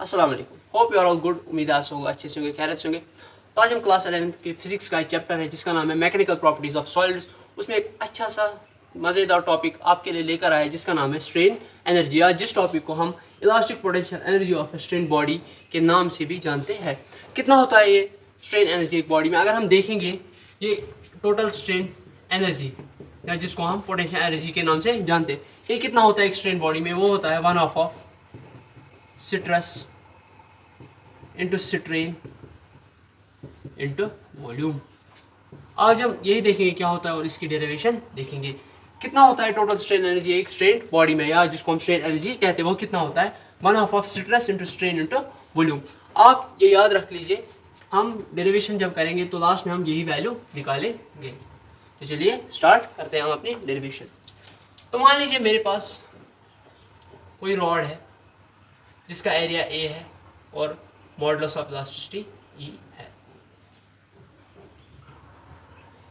अस्सलाम वालेकुम, hope you are all good. उम्मीद है आप सब लोग अच्छे से होंगे, खैरियत से होंगे। तो आज हम क्लास 11th के फिजिक्स का एक चैप्टर है जिसका नाम है मैकेनिकल प्रॉपर्टीज ऑफ सॉलिड्स। उसमें एक अच्छा सा मज़ेदार टॉपिक आपके लिए लेकर आया है जिसका नाम है स्ट्रेन एनर्जी, या जिस टॉपिक को हम elastic potential energy of a strain body के नाम से भी जानते हैं। कितना होता है ये स्ट्रेन एनर्जी एक बॉडी में? अगर हम देखेंगे ये टोटल स्ट्रेन एनर्जी, या जिसको हम पोटेंशियल एनर्जी के नाम से जानते हैं, ये कितना होता है एक स्ट्रेन बॉडी में? वो होता है 1/2 of stress into strain into volume. आज हम यही देखेंगे क्या होता है और इसकी डेरिवेशन देखेंगे। कितना होता है टोटल स्ट्रेन एनर्जी एक स्ट्रेन बॉडी में, या जिसको हम स्ट्रेन एनर्जी कहते हैं, वो कितना होता है? 1/2 of stress into strain into volume. आप ये याद रख लीजिए, हम डेरिवेशन जब करेंगे तो लास्ट में हम यही वैल्यू निकालेंगे। तो चलिए स्टार्ट करते हैं हम अपनी डेरिवेशन। तो मान लीजिए मेरे पास कोई रॉड है जिसका एरिया ए है और मॉडुलस ऑफ इलास्टिसिटी ई है।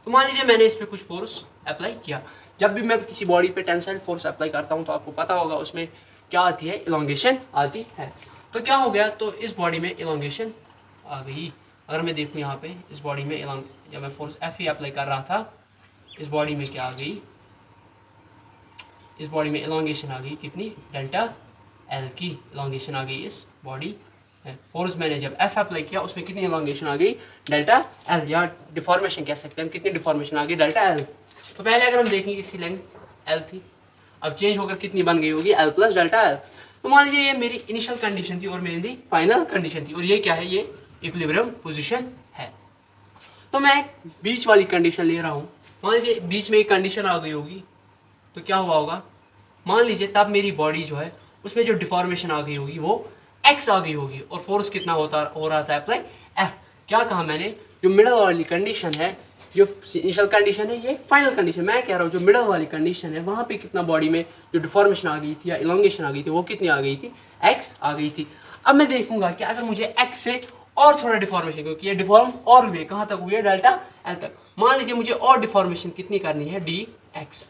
तो मान लीजिए मैंने इस पे कुछ फोर्स अप्लाई किया। जब भी मैं किसी बॉडी पे टेंसाइल फोर्स अप्लाई करता हूं तो आपको पता होगा उसमें क्या आती है? इलोंगेशन आती है। तो क्या हो गया? तो इस बॉडी में इलोंगेशन आ गई। अगर मैं देखूं यहाँ पे इस बॉडी में जब मैं फोर्स एफ अप्लाई कर रहा था, इस बॉडी में क्या आ गई? इस बॉडी में इलोंगेशन आ गई कितनी? डेल्टा एल की इलोंगेशन आ गई इस बॉडी है। फोर्स मैंने जब एफ अप्लाई किया उसमें कितनी इलोंगेशन आ गई? डेल्टा एल, या डिफॉर्मेशन कह सकते हैं हम। कितनी डिफॉर्मेशन आ गई? Delta L. तो पहले अगर हम देखेंगे इसकी लेंथ एल थी, अब चेंज होकर कितनी बन गई होगी? L plus delta L. तो मान लीजिए ये मेरी इनिशियल कंडीशन थी और मेरी फाइनल कंडीशन थी, और ये क्या है? ये इक्विलिब्रियम पोजीशन है। तो मैं बीच वाली कंडीशन ले रहा हूँ। मान लीजिए बीच में एक कंडीशन आ गई होगी, तो क्या हुआ होगा? मान लीजिए तब मेरी बॉडी जो है उसमें जो डिफॉर्मेशन आ गई होगी वो एक्स आ गई होगी, और फोर्स कितना हो रहा था अप्लाई? एफ। क्या कहा मैंने? जो मिडल वाली कंडीशन है, जो इनिशियल कंडीशन है, ये फाइनल कंडीशन मैं कह रहा हूँ। जो मिडल वाली कंडीशन है वहाँ पे कितना बॉडी में जो डिफॉर्मेशन आ गई थी या इलोंगेशन आ गई थी, वो कितनी आ गई थी? एक्स आ गई थी। अब मैं देखूंगा कि अगर मुझे एक्स से और थोड़ा डिफॉर्मेशन, क्योंकि ये डिफॉर्म और हुए, कहाँ तक हुए? डेल्टा एल तक। मान लीजिए मुझे और डिफॉर्मेशन कितनी करनी है? D X.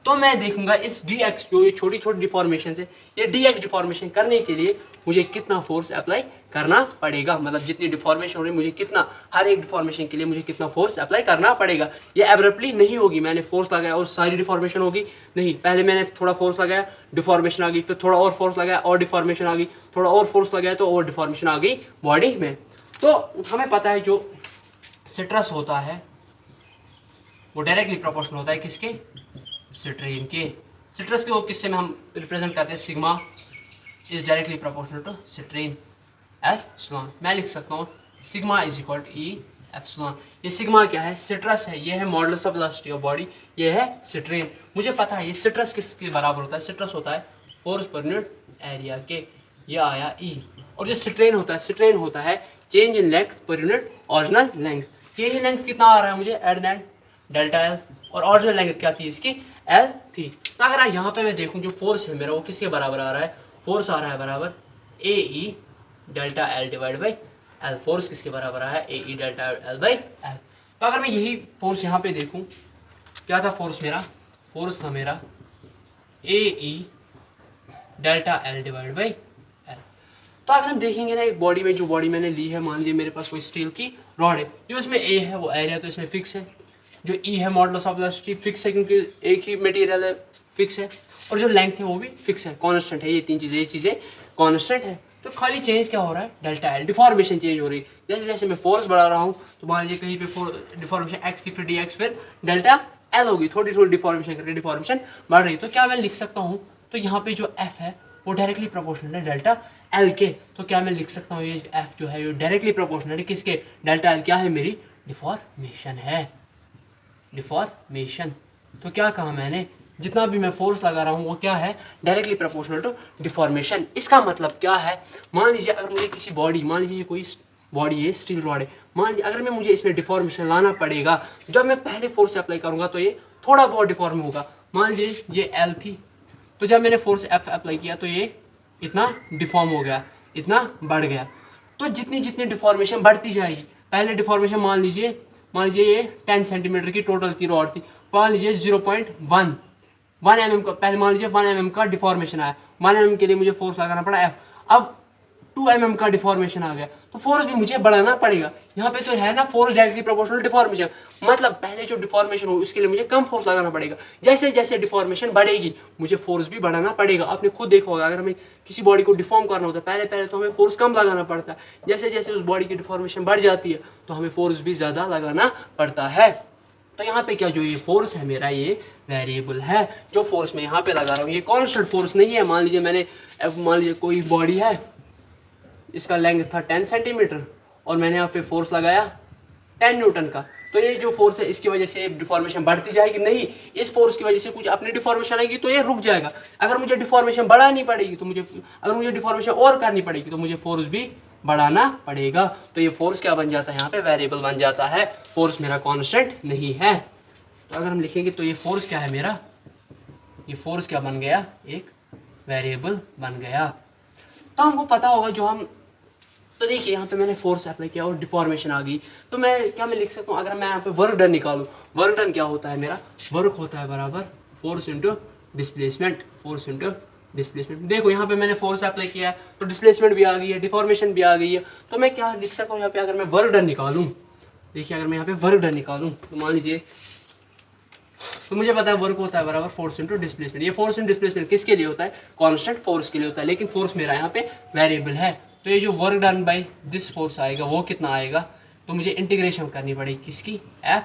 तो मैं देखूंगा इस dx, जो ये छोटी छोटी डिफॉर्मेशन है, ये dx डिफॉर्मेशन करने के लिए मुझे कितना फोर्स अप्लाई करना पड़ेगा। मतलब जितनी डिफॉर्मेशन हो रही है मुझे कितना, हर एक डिफॉर्मेशन के लिए मुझे कितना फोर्स अप्लाई करना पड़ेगा। ये एब्रप्टली नहीं होगी, मैंने फोर्स लगाया और सारी डिफॉर्मेशन होगी, नहीं। पहले मैंने थोड़ा फोर्स लगाया, डिफॉर्मेशन आ गई, फिर थोड़ा और फोर्स लगाया और डिफॉर्मेशन आ गई, थोड़ा और फोर्स लगाया तो और डिफॉर्मेशन आ गई बॉडी में। तो हमें पता है जो स्ट्रेस होता है वो डायरेक्टली प्रोपोर्शनल होता है किसके? स्ट्रेन के। स्ट्रेस के वो किससे में हम रिप्रेजेंट करते हैं? Sigma is directly proportional to strain epsilon. मैं लिख सकता हूँ sigma is equal to E epsilon. ये सिग्मा क्या है? स्ट्रेस है। ये है modulus of velocity of body, ये है स्ट्रेन। मुझे पता है ये स्ट्रेस किसके बराबर होता है? स्ट्रेस होता है फोर्स पर यूनिट एरिया के। ये आया ई। और जो स्ट्रेन होता है change in length per unit original length. Change in length कितना आ रहा है मुझे? एट दैट डेल्टा एल, और ओरिजिनल लेंथ क्या थी इसकी? एल थी। तो अगर यहाँ पे मैं देखूँ जो फोर्स है मेरा वो किसके बराबर आ रहा है? फोर्स आ रहा है बराबर A E delta L divide by L. Force किसके बराबर आ रहा है? A E delta L by L. तो अगर मैं यही फोर्स यहाँ पे देखूँ, क्या था फोर्स मेरा? फोर्स था मेरा A E delta L divide by L. तो अगर हम देखेंगे ना एक बॉडी में, जो बॉडी मैंने ली है, मान लीजिए मेरे पास कोई स्टील की रॉड है, जो इसमें ए है वो एरिया तो इसमें फिक्स है, जो ई है मॉडुलस ऑफ वेलोसिटी फिक्स है क्योंकि एक ही मटेरियल है, फिक्स है, और जो लेंथ है वो भी फिक्स है, कांस्टेंट है। ये चीज़ें कांस्टेंट है। तो खाली चेंज क्या हो रहा है? डेल्टा एल, डिफॉर्मेशन चेंज हो रही है। जैसे जैसे मैं फोर्स बढ़ा रहा हूँ तो मान लीजिए कहीं पे डिफॉर्मेशन एक्स थी, फिर डी एक्स, फिर डेल्टा एल होगी, थोड़ी थोड़ी डिफॉर्मेशन करके डिफॉर्मेशन बढ़ रही है। तो क्या मैं लिख सकता हूँ? तो यहाँ पे जो एफ है वो डायरेक्टली प्रोपोर्शनल है डेल्टा एल के। तो क्या मैं लिख सकता हूँ ये एफ जो है ये डायरेक्टली प्रोपोर्शनल है किसके? Delta L. क्या है? मेरी डिफॉर्मेशन है, डिफॉर्मेशन। तो क्या कहा मैंने? जितना भी मैं फोर्स लगा रहा हूँ वो क्या है? Directly proportional to deformation. इसका मतलब क्या है? मान लीजिए अगर मुझे किसी बॉडी, मान लीजिए कोई बॉडी है, स्टील रॉड है, मान लीजिए अगर मुझे इसमें डिफॉर्मेशन लाना पड़ेगा, जब मैं पहले फोर्स अप्लाई करूँगा तो ये थोड़ा बहुत डिफॉर्म होगा। मान लीजिए ये एल थी, तो जब मैंने फोर्स एफ अप्लाई किया तो ये इतना डिफॉर्म हो गया, इतना बढ़ गया। तो जितनी जितनी डिफॉर्मेशन बढ़ती जाएगी, पहले डिफॉर्मेशन मान लीजिए ये 10 सेंटीमीटर की टोटल की रॉड थी, मान लीजिए 0.1 1 mm का, पहले मान लीजिए 1 mm का डिफॉर्मेशन आया, 1 mm के लिए मुझे फोर्स लगाना पड़ा एफ। अब 2 mm का डिफॉर्मेशन आ गया, तो फोर्स भी मुझे बढ़ाना पड़ेगा। यहाँ पे तो है ना फोर्स डायरेक्टली प्रोपोर्शनल डिफॉर्मेशन, मतलब पहले जो डिफॉर्मेशन हो उसके लिए मुझे कम फोर्स लगाना पड़ेगा, जैसे जैसे डिफॉर्मेशन बढ़ेगी मुझे फोर्स भी बढ़ाना पड़ेगा। आपने खुद देखा होगा, अगर हमें किसी बॉडी को डिफॉर्म करना होता है पहले पहले तो हमें फोर्स कम लगाना पड़ता है, जैसे जैसे उस बॉडी की डिफॉर्मेशन बढ़ जाती है तो हमें फोर्स भी ज़्यादा लगाना पड़ता है। तो यहाँ पे क्या जो ये फोर्स है मेरा ये वेरिएबल है, जो फोर्स मैं यहाँ पे लगा रहा हूँ ये कॉन्स्टेंट फोर्स नहीं है। मान लीजिए कोई बॉडी है, इसका लेंथ था 10 सेंटीमीटर और मैंने यहाँ पे फोर्स लगाया 10 न्यूटन का, तो ये जो फोर्स है इसकी वजह से डिफॉर्मेशन बढ़ती जाएगी नहीं, इस फोर्स की वजह से कुछ अपनी डिफॉर्मेशन आएगी तो ये रुक जाएगा। अगर मुझे डिफॉर्मेशन बढ़ानी पड़ेगी तो अगर मुझे डिफॉर्मेशन और करनी पड़ेगी तो मुझे फोर्स भी बढ़ाना पड़ेगा। तो ये फोर्स क्या बन जाता है, यहाँ पे वेरिएबल बन जाता है, फोर्स मेरा कांस्टेंट नहीं है। तो अगर हम लिखेंगे तो ये फोर्स क्या है मेरा, ये फोर्स क्या बन गया, एक वेरिएबल बन गया। तो हमको पता होगा जो हम, तो देखिए यहाँ पे मैंने फोर्स अप्लाई किया और डिफॉर्मेशन आ गई, तो मैं लिख सकता हूँ, अगर मैं यहाँ पे वर्क डन निकालूँ, वर्क डन क्या होता है मेरा, वर्क होता है बराबर force into displacement, force into displacement. देखो यहाँ पे मैंने फोर्स अप्लाई किया है तो डिस्प्लेसमेंट भी आ गई है, डिफॉर्मेशन भी आ गई है, तो मैं क्या लिख सकता हूँ यहाँ पे, अगर मैं वर्क डन निकालूँ, देखिए अगर मैं यहाँ पे वर्क डन निकालूँ तो मान लीजिए, तो मुझे पता है वर्क होता है बराबर फोर्स इंटू डिस्प्लेसमेंट। ये फोर्स इंटू डिस्प्लेसमेंट किसके लिए होता है, कांस्टेंट फोर्स के लिए होता है, लेकिन फोर्स मेरा यहाँ पे वेरिएबल है। तो ये जो work done by this force आएगा वो कितना आएगा, तो मुझे इंटीग्रेशन करनी पड़ेगी किसकी, एफ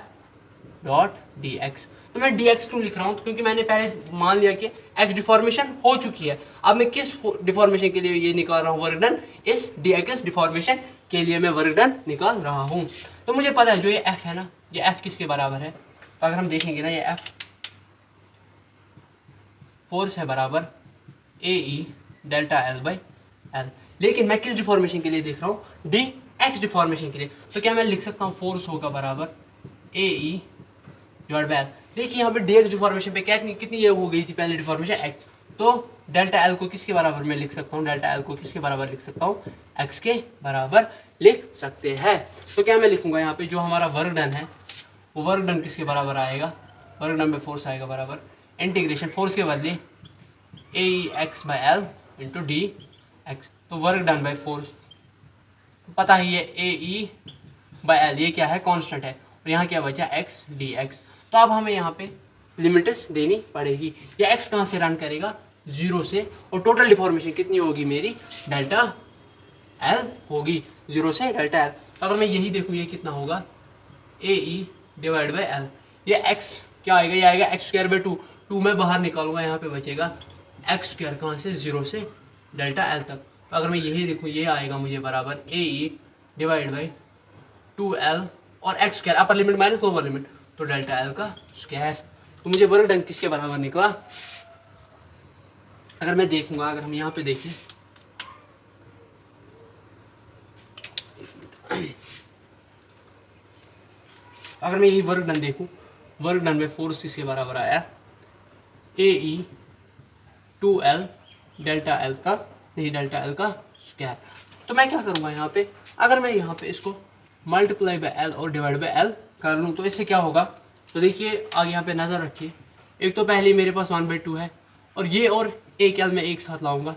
डॉट डी एक्स। तो मैं डी एक्स क्यों लिख रहा हूँ, क्योंकि मैंने पहले मान लिया कि एक्स डिफॉर्मेशन हो चुकी है, अब मैं किस डिफॉर्मेशन के लिए ये निकाल रहा हूँ वर्क डन, इस डी एक्स डिफॉर्मेशन के लिए मैं वर्क डन निकाल रहा हूँ। तो मुझे पता है जो ये एफ है ना, ये एफ किसके बराबर है, तो अगर हम देखेंगे ना, ये एफ फोर्स है बराबर A E delta L by L, लेकिन मैं किस डिफॉर्मेशन के लिए देख रहा हूँ, डी एक्स डिफॉर्मेशन के लिए। तो क्या मैं लिख सकता हूँ फोर्स होगा बराबर A E divide by L. देखिए यहाँ पे डी एक्स डिफॉर्मेशन पे कितनी ये हो गई थी पहले डिफॉर्मेशन एक्स, तो डेल्टा एल को किसके बराबर मैं लिख सकता हूँ, डेल्टा एल को किसके बराबर लिख सकता हूँ, एक्स के बराबर लिख सकते हैं। तो क्या मैं लिखूंगा यहाँ पे जो हमारा वर्क डन है वो वर्क डन किसके बराबर आएगा, वर्क डन में फोर्स आएगा बराबर इंटीग्रेशन फोर्स के बदले A X by L into D X, तो वर्क डन बाई फोर्स, पता है ये ए ई बाई एल ये क्या है, कांस्टेंट है, और यहाँ क्या बचा एक्स डी एक्स। तो अब हमें यहाँ पे लिमिट्स देनी पड़ेगी, ये एक्स कहाँ से रन करेगा, 0 से, और टोटल डिफॉर्मेशन कितनी होगी मेरी, डेल्टा एल होगी, 0 से डेल्टा एल। तो अगर मैं यही देखूँ ये कितना होगा, ए ई डिवाइड बाई एल, ये एक्स क्या आएगा, ये आएगा एक्स स्क्वायर बाई 2, 2 मैं बाहर निकालूंगा, यहाँ पे बचेगा एक्स स्क्वायर कहाँ से, 0 से डेल्टा एल तक। तो अगर मैं यही देखूँ ये आएगा मुझे बराबर A E divide by 2l और x square, upper limit minus lower limit, तो डेल्टा एल का स्क्वायर। तो मुझे वर्क डन किसके बराबर निकला, अगर मैं देखूंगा, अगर हम यहाँ पे देखें, अगर मैं यही वर्क डन देखूं, वर्क डन में फोर्स किसके बराबर आया, ए ई 2l डेल्टा एल का, नहीं डेल्टा एल का स्क्वायर। तो मैं क्या करूँगा यहाँ पे, अगर मैं यहाँ पे इसको मल्टीप्लाई बाय एल और डिवाइड बाय एल कर लूँ तो इससे क्या होगा, तो देखिए आगे यहाँ पे नज़र रखिए, एक तो पहले मेरे पास 1/2 है, और ये और एक एल मैं एक साथ लाऊंगा,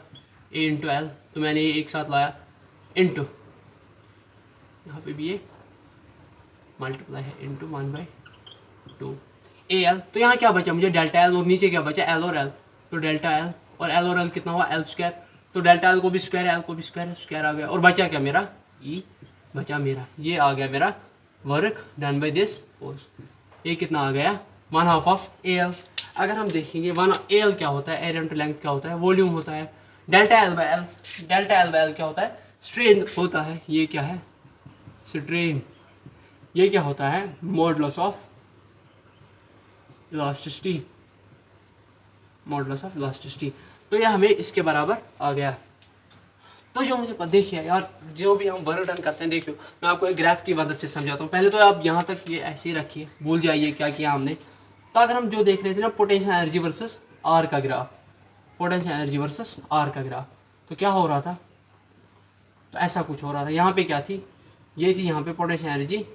ए इंटू एल, तो मैंने ये एक साथ लाया, इंटू यहाँ पे भी ये मल्टीप्लाई है इंटू 1/2 ए एल। तो यहाँ क्या बचा मुझे, डेल्टा एल, और नीचे क्या बचा, एल और एल, तो डेल्टा एल और एल कितना हुआ, एल स्क्वायर, तो डेल्टा एल को भी स्क्वायर, एल को भी स्क्वायर, स्क्वायर आ गया, और बचा क्या मेरा, ई बचा मेरा, ये आ गया मेरा work done by this force. ये कितना आ गया, 1/2 ऑफ ए एल। अगर हम देखेंगे 1 ए एल क्या होता है, एरिया इंटू लेंथ क्या होता है, वॉल्यूम होता है, delta L by L, delta L by L क्या होता है, स्ट्रेन होता है, ये क्या है, स्ट्रेन, ये क्या होता है, modulus of elasticity, modulus of elasticity. तो ये हमें इसके बराबर आ गया। तो जो मुझे देखिए यार, जो भी हम वर्क डन करते हैं, देखियो मैं आपको एक ग्राफ की मदद से समझाता हूँ। पहले तो आप यहाँ तक ये ऐसे ही रखिए, भूल जाइए क्या किया हमने। तो अगर हम जो देख रहे थे ना, पोटेंशियल एनर्जी वर्सेस आर का graph, potential energy versus R का ग्राफ, तो क्या हो रहा था, तो ऐसा कुछ हो रहा था। यहाँ पे क्या थी, ये थी यहाँ पे पोटेंशियल एनर्जी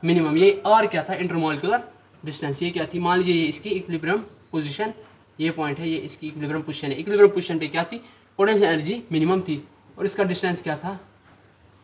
मिनिमम, ये आर क्या था, इंटरमॉलिक्यूलर डिस्टेंस, ये क्या थी, मान लीजिए ये इसकी इक्विलिब्रियम पोजीशन, ये पॉइंट है, ये इसकी इक्विलिब्रियम पोजीशन है, इक्विलिब्रियम पोजीशन पे क्या थी, पोटेंशियल एनर्जी मिनिमम थी, और इसका डिस्टेंस क्या था,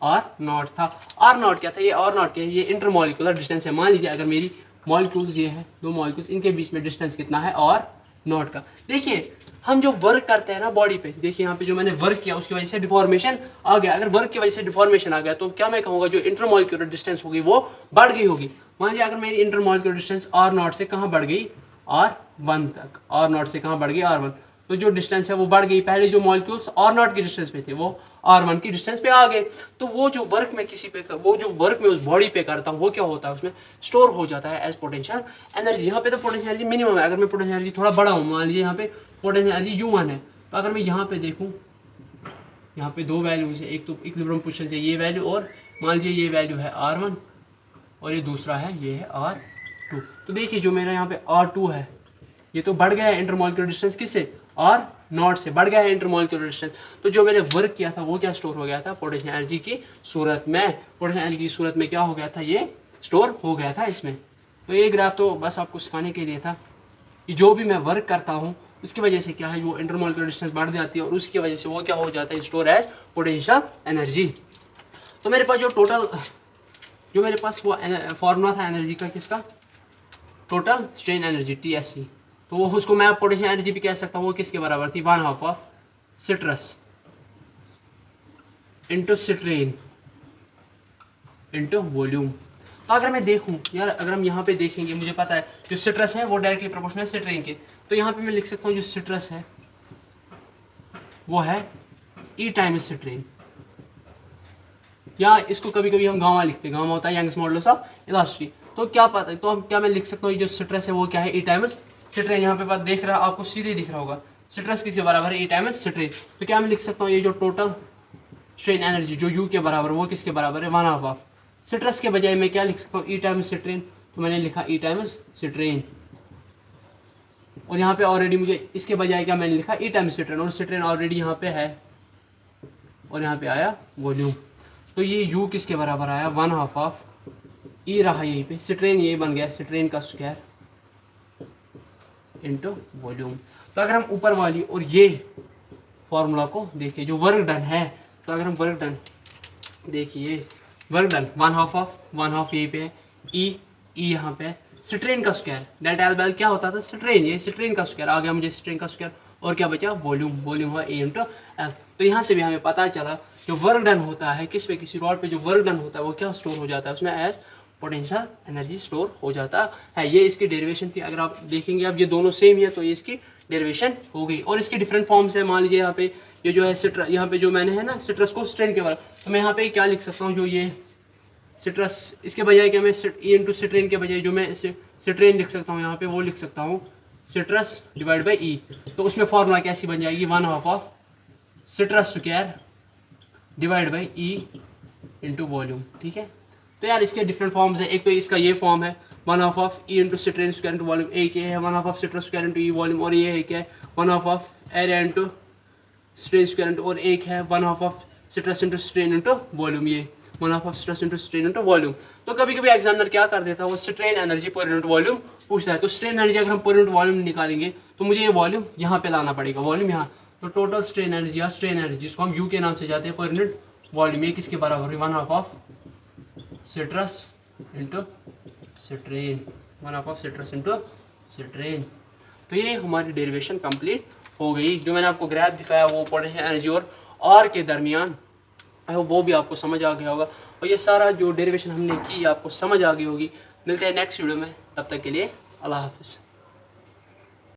आर नॉट था। आर नॉट क्या था, ये आर नॉट क्या है, ये इंटरमॉलिक्यूलर डिस्टेंस है। मान लीजिए अगर मेरी मॉलिक्यूल्स ये है, दो मॉलिक्यूल्स, इनके बीच में डिस्टेंस कितना है, आर नॉट का। देखिए हम जो वर्क करते हैं ना बॉडी पे, देखिए यहाँ पे जो मैंने वर्क किया उसकी वजह से डिफॉर्मेशन आ गया। अगर वर्क की वजह से डिफॉर्मेशन आ गया तो क्या मैं कहूँगा, जो इंटरमॉलिक्यूलर डिस्टेंस होगी वो बढ़ गई होगी। मान लीजिए अगर मेरी इंटरमॉलिक्यूलर डिस्टेंस आर नॉट से कहाँ बढ़ गई, R1 तक, आर नॉट से कहाँ बढ़ गई, R1, तो जो डिस्टेंस है वो बढ़ गई। पहले जो मॉलिक्यूल्स आर नॉट की डिस्टेंस पे थे वो R1 की डिस्टेंस पे आ गए। तो वो जो वर्क मैं किसी पे वो जो वर्क मैं उस बॉडी पे करता हूँ वो क्या होता है, उसमें स्टोर हो जाता है एज पोटेंशियल एनर्जी। यहाँ पे तो पोटेंशियल एनर्जी मिनिमम है। अगर मैं पोटेंशियल एनर्जी थोड़ा बड़ा हूँ, मान लीजिए यहाँ पे पोटेंशियल एनर्जी U1 है, तो अगर मैं यहाँ पे देखूँ, यहाँ पे दो वैल्यूज है, एक तो इक्विलिब्रियम पोजीशन से ये वैल्यू, और मान लीजिए ये वैल्यू है R1 और ये दूसरा है, ये है R2। तो देखिए जो मेरा यहाँ पे R2 है ये तो बढ़ गया है इंटरमॉलिक्यूलर डिस्टेंस किससे, आर नॉट से बढ़ गया है इंटरमॉलिक्यूलर डिस्टेंस। तो जो मैंने वर्क किया था वो क्या स्टोर हो गया था, पोटेंशियल एनर्जी की सूरत में। पोटेंशियल एनर्जी की सूरत में क्या हो गया था, ये स्टोर हो गया था इसमें। तो ये ग्राफ तो बस आपको सिखाने के लिए था कि जो भी मैं वर्क करता हूँ उसकी वजह से क्या है, वो इंटरमॉलिक्यूलर डिस्टेंस बढ़ जाती है और उसकी वजह से वो क्या हो जाता है, स्टोर एज पोटेंशियल एनर्जी। तो मेरे पास जो मेरे पास वो फॉर्मूला था एनर्जी का, किसका, टोटल स्ट्रेन एनर्जी TSE, तो वो उसको मैं पोटेंशियल एनर्जी भी कह सकता हूँ। वो किसके बराबर थी, 1/2 of stress into strain into volume. तो अगर मैं देखूँ यार, अगर हम यहाँ पे देखेंगे, मुझे पता है जो सिट्रस है वो डायरेक्टली प्रोपोर्शनल है सिट्रेन के, तो यहाँ पे मैं लिख सकता हूँ जो सिट्रस है वो है E टाइम्स सिट्रेन, या इसको कभी कभी हम गामा लिखते हैं, गामा होता है यंग्स मॉडुलस ऑफ इलास्टिसिटी। तो क्या पता है, तो हम क्या मैं लिख सकता हूँ जो सिट्रस है वो क्या है, E टाइम्स सिट्रेन। यहाँ पे बात देख रहा आपको सीधे दिख रहा होगा, सिट्रस किसके बराबर है, E टाइम्स सिट्रेन। तो क्या मैं लिख सकता हूँ ये जो टोटल स्ट्रेन एनर्जी जो U के बराबर वो किसके बराबर है, 1/2 ऑफ सिट्रस के बजाय मैं क्या लिख सकता हूँ, E टाइम्स सिट्रेन। तो मैंने लिखा E टाइम्स सिट्रेन, और यहाँ पे ऑलरेडी मुझे इसके बजाय क्या मैंने लिखा, E टाइम्स सिट्रेन, और सिट्रेन ऑलरेडी यहाँ पे है, और यहाँ पे आया वॉल्यूम। तो ये U किसके बराबर आया, 1/2 ऑफ E रहा यहीं पे, सिट्रेन ये बन गया सिट्रेन का स्क्वायर इंटू वॉल्यूम। तो अगर हम ऊपर वाली और ये फॉर्मूला को देखिए जो वर्क डन है, तो अगर हम वर्क डन देखिए, वर्क डन 1/2 यहीं पे है, E यहाँ पे है, सिट्रेन का स्क्वायर, डेल्टा एल बाय क्या होता था, सिट्रेन, ये सिट्रेन का स्क्वायर आ गया मुझे, सिट्रेन का स्क्वायर, और क्या बचा, वॉल्यूम, वॉल्यूम हुआ A इंटू एल। तो यहाँ से भी हमें पता चला जो वर्क डन होता है किस पे, किसी रॉड पे जो वर्क डन होता है वो क्या स्टोर हो जाता है उसमें, एज पोटेंशियल एनर्जी स्टोर हो जाता है। ये इसकी डेरिवेशन थी। अगर आप देखेंगे अब ये दोनों सेम ही है तो ये इसकी डेरिवेशन हो गई, और इसके डिफरेंट फॉर्म्स है। मान लीजिए यहाँ पे ये जो है सिट्रस, यहाँ पे जो मैंने है ना सिट्रस को स्ट्रेन के बराबर, तो मैं यहाँ पे क्या लिख सकता हूँ, जो ये सिट्रस, इसके बजाय क्या मैं E इंटू सिट्रेन के बजाय जो मैं सिट्रेन लिख सकता हूँ यहाँ पे, वो लिख सकता हूँ सिट्रस डिवाइड बाई E। तो उसमें फॉर्मूला कैसी बन जाएगी, 1/2 of stress square divide by E into volume. ठीक है, तो यार इसके डिफरेंट फॉर्म्स है। एक तो इसका ये फॉर्म है 1/2 of E into strain square into volume, एक ये है 1/2 of stress square into E volume, और ये है क्या है 1/2 of area into strain square into, और एक है 1/2 of stress into strain into volume, ये 1/2 of stress into strain into volume. तो कभी कभी एग्जामिनर क्या कर देता है, वो स्ट्रेन एनर्जी पर यूनिट वॉल्यूम पूछता है। तो स्ट्रेन एनर्जी अगर हम पर यूनिट वॉल्यूम निकालेंगे तो मुझे ये वॉल्यूम यहाँ पे लाना पड़ेगा, वॉल्यूम यहाँ। तो टोटल स्ट्रेन एनर्जी या स्ट्रेन एनर्जी, जिसको हम U के नाम से जाते हैं, पर यूनिट वॉल्यूम, ये किसके बराबर है, 1/2 of stress into strain, 1/2 of stress into strain. तो ये हमारी डेरिवेशन कंप्लीट हो गई। जो मैंने आपको ग्राफ दिखाया वो पोटेंशियल एनर्जी और के दरमियान, वो भी आपको समझ आ गया होगा, और ये सारा जो डेरिवेशन हमने की आपको समझ आ गई होगी। मिलते हैं नेक्स्ट वीडियो में, तब तक के लिए अल्लाह हाफिज़।